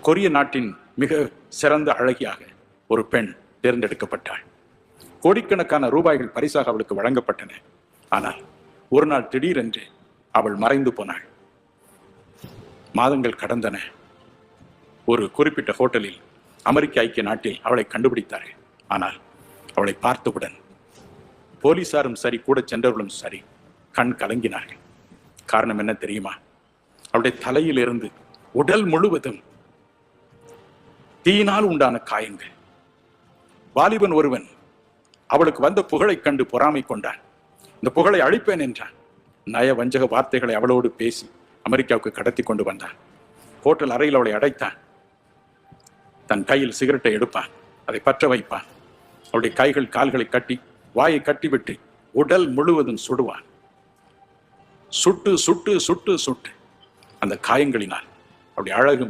கொரிய நாட்டின் மிக சிறந்த அழகியாக ஒரு பெண் தேர்ந்தெடுக்கப்பட்டாள். கோடிக்கணக்கான ரூபாய்கள் பரிசாக அவளுக்கு வழங்கப்பட்டன. ஆனால் ஒரு நாள் திடீரென்று அவள் மறைந்து போனாள். மாதங்கள் கடந்தன. ஒரு குறிப்பிட்ட ஹோட்டலில் அமெரிக்க ஐக்கிய நாட்டில் அவளை கண்டுபிடித்தார்கள். ஆனால் அவளை பார்த்தவுடன் போலீசாரும் சரி, கூட சென்றவர்களும் சரி, கண் கலங்கினார்கள். காரணம் என்ன தெரியுமா? அவளுடைய தலையிலிருந்து உடல் முழுவதும் தீயினால் உண்டான காயங்கள். வாலிபன் ஒருவன் அவளுக்கு வந்த புகழை கண்டு பொறாமை கொண்டான். இந்த புகழை அழிப்பேன் என்றான். நய வஞ்சக வார்த்தைகளை அவளோடு பேசி அமெரிக்காவுக்கு கடத்தி கொண்டு வந்தான். ஹோட்டல் அறையில் அவளை அடைத்தான். தன் கையில் சிகரெட்டை எடுப்பான், அதை பற்ற வைப்பான். அவளுடைய கைகள் கால்களை கட்டி வாயை கட்டிவிட்டு உடல் முழுவதும் சுடுவான். சுட்டு சுட்டு சுட்டு சுட்டு அந்த காயங்களினால் அவருடைய அழகு